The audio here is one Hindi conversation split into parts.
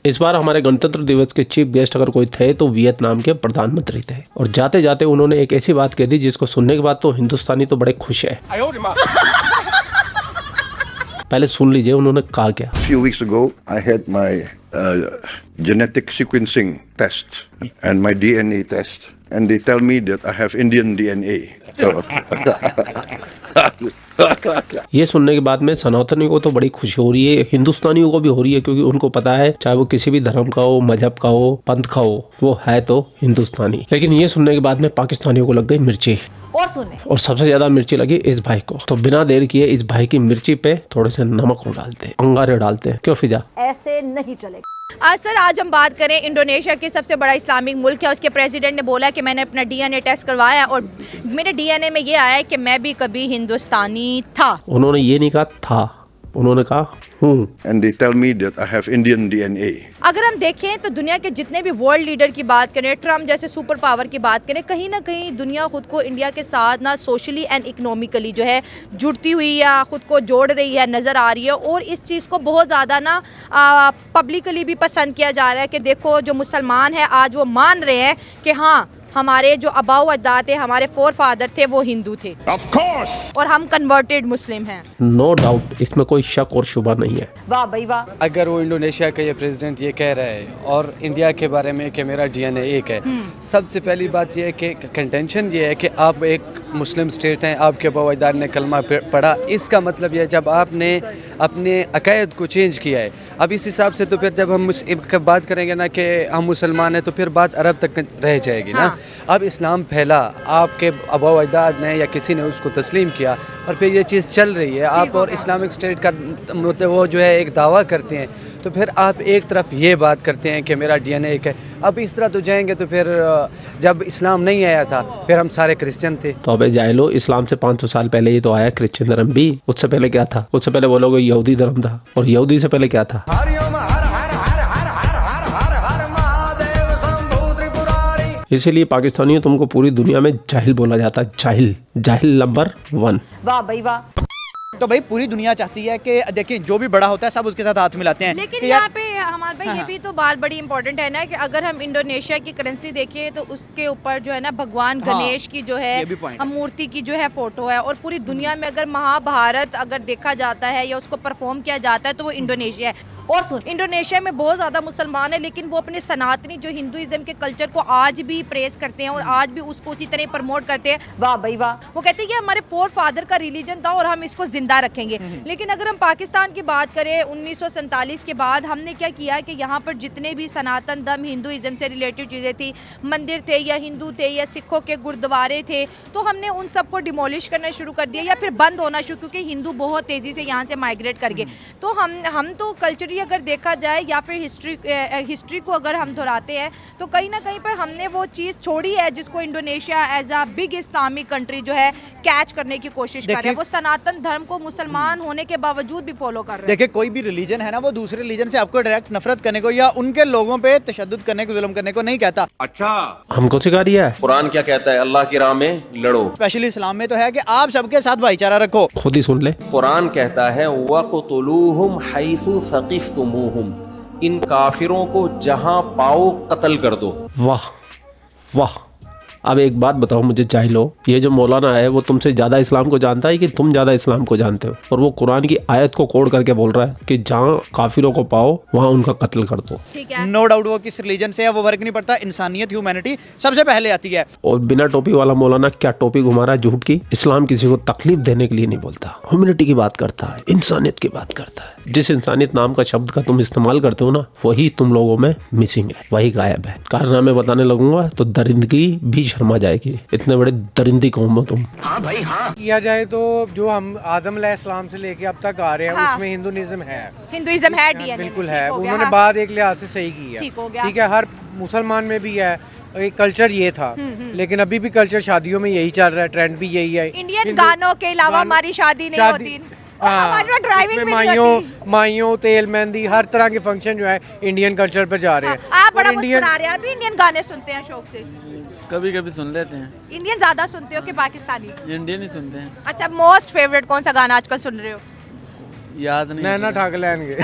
इस बार हमारे गणतंत्र दिवस के चीफ गेस्ट अगर कोई थे तो वियतनाम के प्रधानमंत्री थे, और जाते जाते उन्होंने एक ऐसी बात कह दी जिसको सुनने के बाद तो हिंदुस्तानी तो बड़े खुश है। पहले सुन लीजिए उन्होंने कहा क्या। Few weeks ago, I had my genetic sequencing test and my DNA test, and they tell me that I have Indian DNA. So ये सुनने के बाद में सनातनियों को तो बड़ी खुशी हो रही है, हिंदुस्तानियों को भी हो रही है, क्योंकि उनको पता है चाहे वो किसी भी धर्म का हो, मजहब का हो, पंथ का हो, वो है तो हिंदुस्तानी। लेकिन ये सुनने के बाद में पाकिस्तानियों को लग गई मिर्ची, और सबसे ज्यादा मिर्ची लगी इस भाई को। तो बिना देर किए इस भाई की मिर्ची पे थोड़े से नमक डालते हैं, अंगारे डालते हैं। क्यों फिजा, ऐसे नहीं चलेगा। सर आज हम बात करें इंडोनेशिया के सबसे बड़ा इस्लामिक मुल्क है, उसके प्रेसिडेंट ने बोला कि मैंने अपना डीएनए टेस्ट करवाया और मेरे डीएनए में ये आया है कि मैं भी कभी हिंदुस्तानी था। उन्होंने ये नहीं कहा था, उन्होंने कहा हूँ। and they tell me that I have Indian DNA. अगर हम देखें तो दुनिया के जितने भी वर्ल्ड लीडर की बात करें, ट्रम्प जैसे सुपर पावर की बात करें, कहीं ना कहीं दुनिया खुद को इंडिया के साथ ना सोशली एंड इकोनॉमिकली जो है जुड़ती हुई या खुद को जोड़ रही है नज़र आ रही है। और इस चीज़ को बहुत ज़्यादा ना पब्लिकली भी पसंद किया जा रहा है कि देखो जो मुसलमान है आज वो मान रहे हैं कि हाँ हमारे जो अबाऊ अजदाद थे, हमारे फोर फादर थे, वो हिंदू थे। Of course! और हम कन्वर्टेड मुस्लिम हैं। नो डाउट, इसमें कोई शक और शुबा नहीं है। वाह भाई वाह। अगर वो इंडोनेशिया का ये प्रेसिडेंट ये कह रहा है और इंडिया के बारे में कि मेरा डीएनए एक है, सबसे पहली बात ये है कि कंटेंशन ये है कि आप एक मुस्लिम स्टेट हैं, आपके अबाऊ अजदाद ने कलमा पढ़ा, इसका मतलब ये है जब आपने अपने अकायद को चेंज किया है। अब इस हिसाब से तो फिर जब हम बात करेंगे ना कि हम मुसलमान हैं तो फिर बात अरब तक रह जाएगी ना। अब इस्लाम फैला, आपके अबाऊ अजदाद ने या किसी ने उसको तस्लीम किया और फिर ये चीज़ चल रही है। आप और इस्लामिक स्टेट का वो जो है एक दावा करते हैं, तो फिर आप एक तरफ ये बात करते हैं कि मेरा डीएनए एक है। अब इस तरह तो जाएंगे तो फिर जब इस्लाम नहीं आया था फिर हम सारे क्रिश्चियन थे। तो अबे जाहिलो, इस्लाम से 500 साल पहले ही तो आया क्रिश्चियन धर्म भी। उससे पहले क्या था? उससे पहले बोलोगे यहूदी धर्म था, और यहूदी से पहले क्या था? इसीलिए पाकिस्तानियों तुमको पूरी दुनिया में जाहिल बोला जाता है, जाहिल, जाहिल नंबर 1। वाह भाई वाह। तो भाई पूरी दुनिया चाहती है कि देखिए जो भी बड़ा होता है सब उसके साथ हाथ मिलाते हैं। लेकिन यहाँ पे हमारे भाई ये भी तो बात बड़ी इंपॉर्टेंट है ना कि अगर हम इंडोनेशिया की करेंसी देखें तो उसके ऊपर जो है ना भगवान गणेश की जो है मूर्ति की जो है फोटो है। और पूरी दुनिया में अगर महाभारत अगर देखा जाता है या उसको परफॉर्म किया जाता है तो वो इंडोनेशिया है। और सुन, इंडोनेशिया में बहुत ज़्यादा मुसलमान है, लेकिन वो अपने सनातनी जो हिंदुइज्म के कल्चर को आज भी प्रेस करते हैं और आज भी उसको उसी तरह प्रमोट करते हैं। वाह भाई वाह। वो कहते हैं कि हमारे फोर फादर का रिलीजन था और हम इसको जिंदा रखेंगे। लेकिन अगर हम पाकिस्तान की बात करें 1947 के बाद हमने क्या किया कि यहाँ पर जितने भी सनातन धर्म हिंदुइज्म से रिलेटेड चीज़ें थी, मंदिर थे या हिंदू थे या सिखों के गुरुद्वारे थे, तो हमने उन सबको डिमोलिश करना शुरू कर दिया या फिर बंद होना शुरू, क्योंकि हिंदू बहुत तेज़ी से यहाँ से माइग्रेट कर गए। तो हम तो कल्चरली अगर देखा जाए या फिर हिस्ट्री को अगर हम दोहराते हैं तो कहीं ना कहीं पर हमने वो चीज़ छोड़ी है जिसको Indonesia as a big Islamic country जो है कैच करने की कोशिश कर रहा है। वो सनातन धर्म को मुसलमान होने के बावजूद भी फॉलो कर रहे हैं। देखिए कोई भी रिलीजन है ना, वो दूसरे रिलीजन से आपको डायरेक्ट नफरत करने को या उनके लोगों पे तशद्दुद करने को, जुल्म करने को नहीं कहता। अच्छा, हमको सिखा दिया है कुरान क्या कहता है? अल्लाह की राह में लड़ो। स्पेशली इस्लाम में तो है कि आप सबके साथ भाईचारा रखो। खुद ही सुन ले। कुरान कहता है वक़्तुलूहुम हैसु सक़िफ़्तुमूहुम, इन काफिरों को जहां पाओ कत्ल कर दो। वाह वाह। अब एक बात बताओ मुझे जाहिलो, ये जो मौलाना है वो तुमसे ज्यादा इस्लाम को जानता है कि तुम ज्यादा इस्लाम को जानते हो? और वो कुरान की आयत को कोड करके बोल रहा है कि जहाँ काफिरों को पाओ वहाँ उनका कत्ल कर दो। नो डाउट वो किस रिलीजन से है वो फर्क नहीं पड़ता, इंसानियत ह्यूमैनिटी सबसे पहले आती है। और बिना टोपी वाला मौलाना क्या टोपी घुमा रहा है झूठ की? इस्लाम किसी को तकलीफ देने के लिए नहीं बोलता, ह्यूमैनिटी की बात करता है, इंसानियत की बात करता है। जिस इंसानियत नाम का शब्द का तुम इस्तेमाल करते हो ना, वही तुम लोगों में मिसिंग है, वही गायब है। कारनामे बताने लगूंगा तो दरिंदगी भी शर्मा जाएगी, इतने बड़े दरिंदी कौम हो तुम। हाँ भाई हाँ। किया जाए तो जो हम आदम अलैहिस्सलाम से लेके अब तक आ रहे हैं उसमें हिंदुइज्म है, हिंदुइज्म है, डीएनए बिल्कुल है। उन्होंने बात एक लिहाज से सही की है, ठीक है। हर मुसलमान में भी है, एक कल्चर ये था, लेकिन अभी भी कल्चर शादियों में यही चल रहा है, ट्रेंड भी यही है। इंडियन गानों के अलावा हमारी शादी नहीं होती। माइयों तेल मेहंदी हर तरह के फंक्शन जो है इंडियन कल्चर पर जा रहे हैं। आप बड़ा मुस्कुरा रहे हैं, अभी इंडियन गाने सुनते हैं शौक से? कभी कभी सुन लेते हैं। इंडियन ज्यादा सुनते हो कि पाकिस्तानी? इंडियन ही सुनते हैं। अच्छा, मोस्ट फेवरेट कौन सा गाना आजकल सुन रहे हो? याद नहीं। नैना ठाक लेंगे।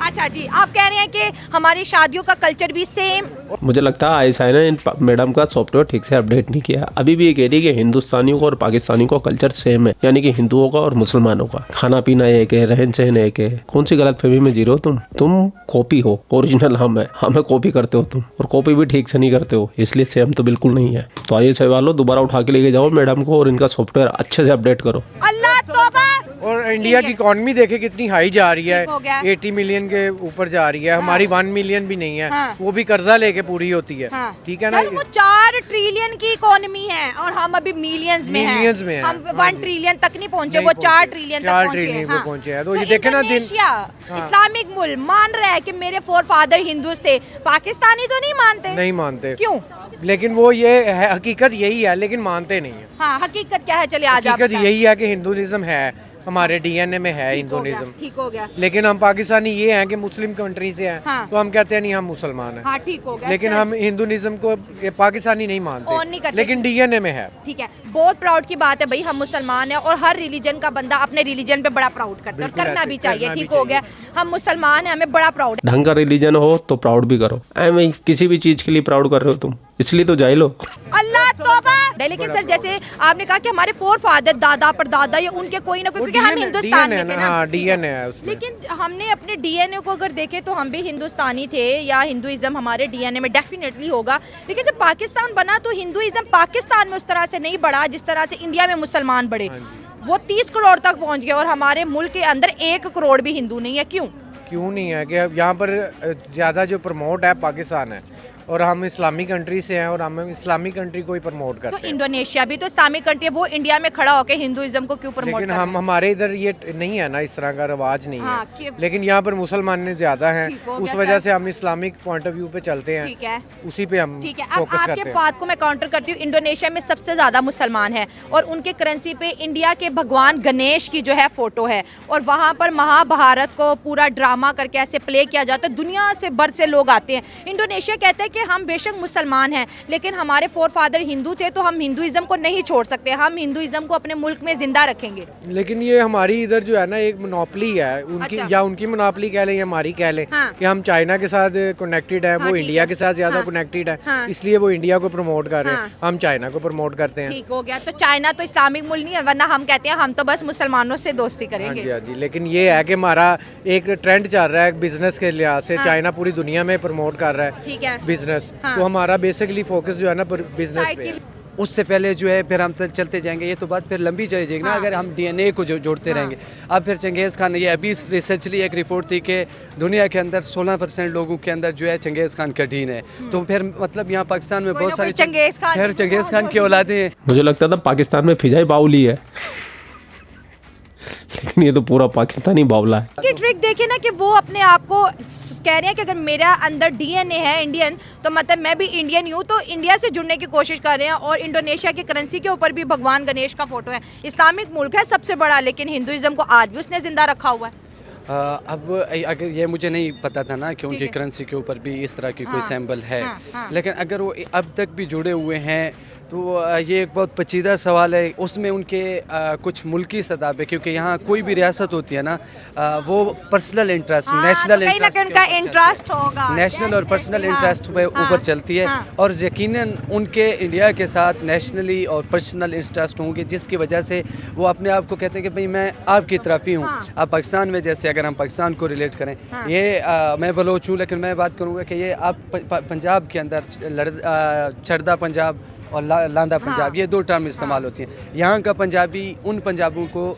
अच्छा जी, आप कह रहे हैं कि हमारी शादियों का कल्चर भी सेम। मुझे लगता है ऐसा है ना, इन मैडम का सॉफ्टवेयर ठीक से अपडेट नहीं किया। अभी भी ये कह रही है कि हिंदुस्तानियों का और पाकिस्तानियों का कल्चर सेम है, यानी कि हिंदुओं का और मुसलमानों का खाना पीना एक है, रहन सहन एक है। कौन सी गलतफहमी में जी रहे हो तुम कॉपी हो, ओरिजिनल हम है, हमें कॉपी करते हो तुम, और कॉपी भी ठीक से नहीं करते हो, इसलिए सेम तो बिल्कुल नहीं है। तो आइए सवालों दोबारा उठा के लेके जाओ मैडम को और इनका सॉफ्टवेयर अच्छे से अपडेट करो। अल्लाह तौबा। और इंडिया की इकॉनमी देखे कितनी हाई जा रही है, ठीक हो गया। 80 मिलियन के ऊपर जा रही है। हमारी 1 मिलियन भी नहीं है, हाँ। वो भी कर्जा लेके पूरी होती है। हाँ। ठीक है ना। सर, वो 4 ट्रिलियन की इकोनॉमी है और हम अभी मिलियंस में हैं। मिलियंस में हैं। हम 1 ट्रिलियन तक नहीं पहुंचे, नहीं वो पहुंचे। 4 ट्रिलियन तक 4 पहुंचे ट्रिलियन हैं। पे पहुंचे हैं। तो ये देखे ना दिन- इंडोनेशिया, इस्लामिक मुल्क मान रहा है कि मेरे फोर फादर हिंदू थे, पाकिस्तानी तो नहीं मानते। नहीं मानते। क्यों? लेकिन वो ये है, हकीकत यही है, लेकिन मानते नहीं है। हाँ, हकीकत क्या है? चलिए आज आप हकीकत बताएं। यही है कि हिंदुइज्म है, हमारे डीएनए में है ठीक हो गया, हिंदुइज्म। ठीक हो गया। लेकिन हम पाकिस्तानी ये हैं कि मुस्लिम कंट्री से हैं, हाँ। तो हम कहते हैं नहीं हम मुसलमान हैं। हाँ, ठीक हो गया। लेकिन सर, हम हिंदुइज्म को ये पाकिस्तानी नहीं और नहीं मानते, करते। लेकिन डीएनए में है। ठीक है, बहुत प्राउड की बात है भाई, हम मुसलमान हैं और हर रिलीजन का बंदा अपने रिलीजन पे बड़ा प्राउड करता है और बिल्कुल करना ऐसे, भी चाहिए। करना भी ठीक हो गया, हम मुसलमान हैं, हमें बड़ा प्राउड है। ढंग का रिलीजन हो तो प्राउड भी करो। ऐਵੇਂ ही किसी भी चीज के लिए प्राउड कर रहे हो तुम, इसलिए तो जाए लो। अल्लाह तौबा। लेकिन सर, जैसे आपने कहा कि हमारे फोर फादर, दादा परदादा, ये उनके कोई ना कोई, क्योंकि हम हिंदुस्तान में थे ना। हाँ, डीएनए है उसमें। लेकिन हमने अपने डीएनए को अगर देखे तो हम भी हिंदुस्तानी थे, या हिंदुइज्म हमारे डीएनए में डेफिनेटली होगा। लेकिन जब पाकिस्तान बना तो हिंदुइज्म पाकिस्तान में उस तरह से नहीं बढ़ा जिस तरह से इंडिया में मुसलमान बढ़े। वो 30 करोड़ तक पहुंच गए और हमारे मुल्क के अंदर 1 करोड़ भी हिंदू नहीं है। क्यों नहीं है कि यहाँ पर ज़्यादा जो प्रमोट है पाकिस्तान है, और हम इस्लामी कंट्री से हैं और हम इस्लामी कंट्री को ही प्रमोट तो करते हैं। इंडोनेशिया भी तो इस्लामिक कंट्री है, वो इंडिया में खड़ा होकर हिंदुइज्म को क्यों प्रमोट लेकिन कर रहा हम है? हमारे इधर ये नहीं है ना, इस तरह का रवाज नहीं हाँ, है। लेकिन यहाँ पर मुसलमान ज़्यादा हैं, ठीक हो उस गया वजह सर। से हम इस्लामिक पॉइंट ऑफ व्यू पे चलते हैं। ठीक है, उसी पे हम ठीक है। अब फोकस आपके करते हैं। बात को मैं काउंटर करती हूँ। इंडोनेशिया में सबसे ज्यादा मुसलमान है और उनके करेंसी पे इंडिया के भगवान गणेश की जो है फोटो है, और वहाँ पर महाभारत को पूरा ड्रामा करके ऐसे प्ले किया जाता है। दुनिया से भर से लोग आते हैं। इंडोनेशिया कहता है कि हम बेशक मुसलमान हैं, लेकिन हमारे फोर फादर हिंदू थे, तो हम हिंदुइज्म को नहीं छोड़ सकते, हम हिंदुइज्म को अपने मुल्क में जिंदा रखेंगे। लेकिन ये हमारी इधर जो है ना एक मोनोपली है उनकी, अच्छा। या उनकी मोनोपली कह लें या हमारी कह लें, हाँ। कि हम चाइना के साथ कनेक्टेड है, हाँ, वो ठीक इंडिया है। के साथ ज्यादा हाँ। कनेक्टेड है, हाँ। इसलिए वो इंडिया को प्रमोट कर रहे हैं, हाँ। हम चाइना को प्रमोट करते हैं। ठीक हो गया। तो चाइना तो इस्लामिक मुल्क नहीं है, वरना हम कहते हैं हम तो बस मुसलमानों से दोस्ती हाँ करेंगे। जी, हाँ जी। लेकिन ये है कि हमारा एक ट्रेंड चल रहा है बिजनेस के लिहाज से, हाँ। चाइना पूरी दुनिया में प्रमोट कर रहा है ठीक है। बिजनेस, हाँ। तो हमारा बेसिकली फोकस जो है ना बिजनेस पे है। उससे पहले जो है फिर हम चलते जाएंगे, ये तो बात फिर लंबी चली जाएगी ना। हाँ। अगर हम डीएनए को जोड़ते रहेंगे। अब फिर चंगेज़ खान, ये अभी रिसर्चली एक रिपोर्ट थी कि दुनिया के अंदर 16% लोगों के अंदर जो है चंगेज़ खान का जीन है। तो फिर मतलब यहाँ पाकिस्तान में कोई बहुत ना सारे कोई चंगेज़ खान फिर चंगेज़ खान की औलादे हैं। मुझे लगता था पाकिस्तान में फिजाई बाउली है लेकिन ये तो पूरा पाकिस्तानी बावला है। की ट्रिक देखिए ना कि वो अपने आप को कह रहे हैं कि अगर मेरा अंदर डीएनए है इंडियन, तो मतलब मैं भी इंडियन ही हूँ, तो इंडिया से जुड़ने की कोशिश कर रहे हैं। और इंडोनेशिया की करेंसी के ऊपर भी भगवान गणेश का फोटो है। इस्लामिक मुल्क है सबसे बड़ा, लेकिन हिंदुइज्म को आज भी उसने जिंदा रखा हुआ है। अब अगर ये मुझे नहीं पता था ना कि उनकी ठीक है। करेंसी के ऊपर भी इस तरह की कोई हाँ, सिंबल है। हाँ, हाँ। लेकिन अगर वो अब तक भी जुड़े हुए हैं तो ये एक बहुत पेचीदा सवाल है। उसमें उनके कुछ मुल्की सतह पे, क्योंकि यहाँ कोई भी रियासत होती है ना, वो पर्सनल इंटरेस्ट, नेशनल तो कहीं ना कहीं उनका इंटरेस्ट होगा, नेशनल और पर्सनल इंटरेस्ट पे ऊपर चलती है। और यकीनन उनके इंडिया के साथ नेशनली और पर्सनल इंटरेस्ट होंगे, जिसकी वजह से वो अपने आप को कहते हैं कि भाई मैं आपकी तरफ ही हूँ। अब पाकिस्तान में जैसे अगर हम पाकिस्तान को रिलेट करें, ये मैं बलोच हूँ, लेकिन मैं बात करूँगा कि ये आप पंजाब के अंदर चढ़दा पंजाब और लांदा पंजाब, ये 2 टर्म इस्तेमाल होती हैं। यहाँ का पंजाबी उन पंजाबियों को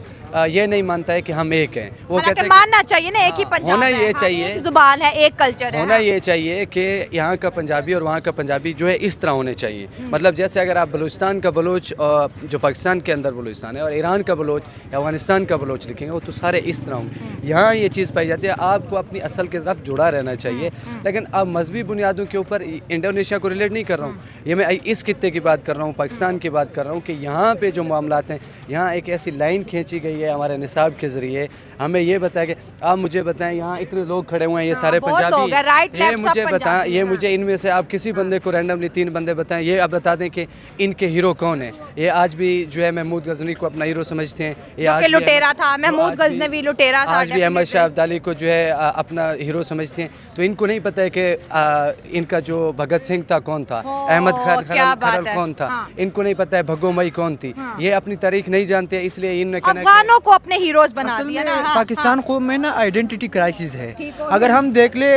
ये नहीं मानता है कि हम एक हैं। वो कहते हैं मानना चाहिए ना, एक ही पंजाब होना है, ये चाहिए, एक जुबान है, एक कल्चर है। होना ये चाहिए कि यहाँ का पंजाबी और वहाँ का पंजाबी जो है इस तरह होने चाहिए। मतलब जैसे अगर आप बलूचिस्तान का बलोच, जो पाकिस्तान के अंदर बलूचिस्तान है, और ईरान का बलोच या अफगानिस्तान का बलोच लिखेंगे, वो तो सारे इस तरह होंगे। यहाँ ये चीज़ पाई जाती है, आपको अपनी असल की तरफ जुड़ा रहना चाहिए। लेकिन अब मजहबी बुनियादों के ऊपर इंडोनेशिया को रिलेट नहीं कर रहा हूँ, ये मैं इस खित्ते की बात कर रहा हूँ, पाकिस्तान की बात कर रहा हूँ कि यहाँ पे जो मामलात हैं, यहाँ एक ऐसी लाइन खींची गई है ज़रिए, हमारे निसाब के ज़रिए हमें ये बताया कि आप मुझे बताएं, यहाँ इतने लोग खड़े हुए हैं, ये सारे पंजाबी, ये मुझे बताएं, ये मुझे इनमें से आप किसी बंदे को रैंडमली 3 बंदे बताएं, ये आप बता दें कि इनके हीरो कौन है। ये आज भी जो है महमूद गजनवी को अपना हीरो समझते हैं, ये आज लुटेरा था, महमूद गजनवी लुटेरा था, आज भी अहमद शाह अब्दाली को जो है अपना हीरो समझते हैं। तो इनको नहीं पता है कि इनका जो भगत सिंह था कौन था, अहमद खरल कौन था, इनको नहीं पता है भगो मई कौन थी, ये अपनी तारीख नहीं जानते, इसलिए इन अफगानों को अपने हीरोज बना दिया ना। पाकिस्तान को में ना आइडेंटिटी क्राइसिस है। अगर हम देख ले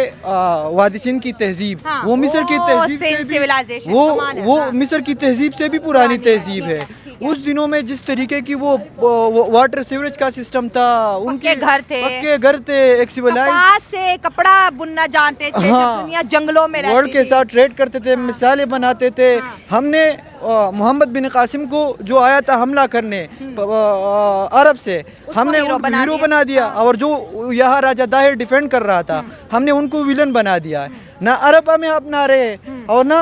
वादी सिंध की तहजीब, वो मिस्र की तहजीब से भी, वो मिस्र की तहजीब से भी पुरानी तहजीब है। उस दिनों में जिस तरीके की वो वाटर सीवरेज का सिस्टम था, उनके घर थे एक सिविलाइज्ड से कपड़ा बुनना जानते थे, दुनिया जंगलों में रहती वर्ल्ड के साथ ट्रेड करते थे, मिसाइलें बनाते थे। हमने मोहम्मद बिन कासिम को जो आया था हमला करने अरब से, हमने उनको हीरो बना दिया, और जो यहाँ राजा दाहिर डिफेंड कर रहा था हमने उनको विलन बना दिया है। ना अरब हमें अपना रहे और ना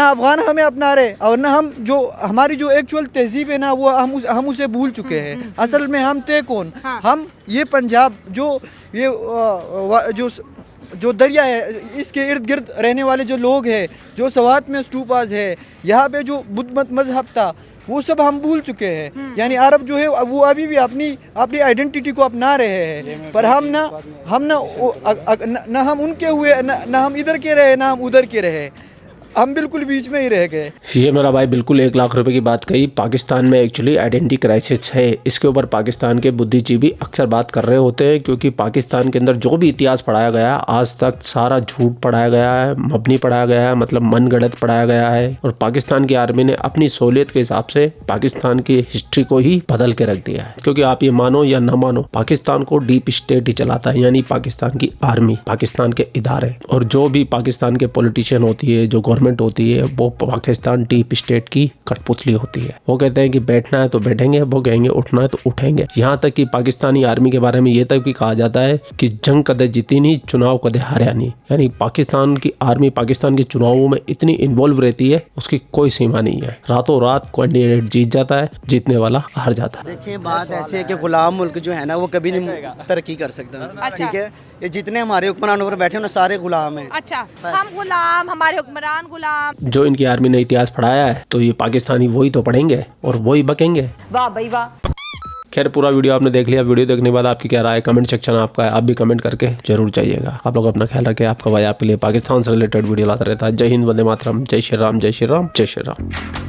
अफगान हमें अपना रहे, और ना हम जो हमारी जो एक्चुअल तहजीब है ना वो हम उसे भूल चुके हैं। असल में हम थे कौन? हम ये पंजाब जो दरिया है इसके इर्द गिर्द रहने वाले जो लोग हैं, जो सवात में स्टूपास है, यहाँ पे जो बुद्ध मत मजहब था, वो सब हम भूल चुके हैं। यानी अरब जो है वो अभी भी अपनी आइडेंटिटी को अपना रहे हैं, पर हम हम उनके हुए, ना हम इधर के रहे ना हम उधर के रहे, हम बिल्कुल बीच में ही रह गए। ये मेरा भाई बिल्कुल 1 लाख रुपए की बात कही। पाकिस्तान में एक्चुअली आइडेंटिटी क्राइसिस है, इसके ऊपर पाकिस्तान के बुद्धिजीवी अक्सर बात कर रहे होते हैं, क्योंकि पाकिस्तान के अंदर जो भी इतिहास पढ़ाया गया आज तक सारा झूठ पढ़ाया गया है, मबनी पढ़ाया गया है, मतलब मनगढ़ंत पढ़ाया गया है। और पाकिस्तान की आर्मी ने अपनी सहूलियत के हिसाब से पाकिस्तान की हिस्ट्री को ही बदल के रख दिया है। क्योंकि आप ये मानो या न मानो, पाकिस्तान को डीप स्टेट ही चलाता है, यानी पाकिस्तान की आर्मी, पाकिस्तान के इदारे, और जो भी पाकिस्तान के पॉलिटिशियन होती है, जो गवर्नमेंट होती है, वो पाकिस्तान डीप स्टेट की कठपुतली होती है। वो कहते हैं कि बैठना है तो बैठेंगे, वो कहेंगे उठना है तो उठेंगे। यहाँ तक कि पाकिस्तानी आर्मी के बारे में ये तक भी कहा जाता है कि जंग कदे जीती नहीं, चुनाव कदे हारा नहीं। यानी पाकिस्तान की आर्मी पाकिस्तान के चुनावों में इतनी इन्वॉल्व रहती है, उसकी कोई सीमा नहीं है। रातों रात कैंडिडेट जीत जाता है, जीतने वाला हार जाता है। देखिए बात ऐसी है कि गुलाम मुल्क जो है ना वो कभी नहीं तरक्की कर सकता। ठीक है, ये जितने हमारे हुक्मरानों पर बैठे हैं ना सारे गुलाम हैं। अच्छा, हम गुलाम, हमारे हुक्मरान गुलाम। जो इनकी आर्मी ने इतिहास पढ़ाया है तो ये पाकिस्तानी वही तो पढ़ेंगे और वही बकेंगे। वाह भाई वाह। खैर, पूरा वीडियो आपने देख लिया। वीडियो देखने के बाद आपकी क्या राय है? कमेंट सेक्शन आपका है, आप भी कमेंट करके जरूर जाइएगा। आप लोग अपना ख्याल रखें। आपका भाई आपके लिए पाकिस्तान से रिलेटेड वीडियो लाता रहता है। जय हिंद, वंदे मातरम, जय श्री राम, जय श्री राम, जय श्री राम।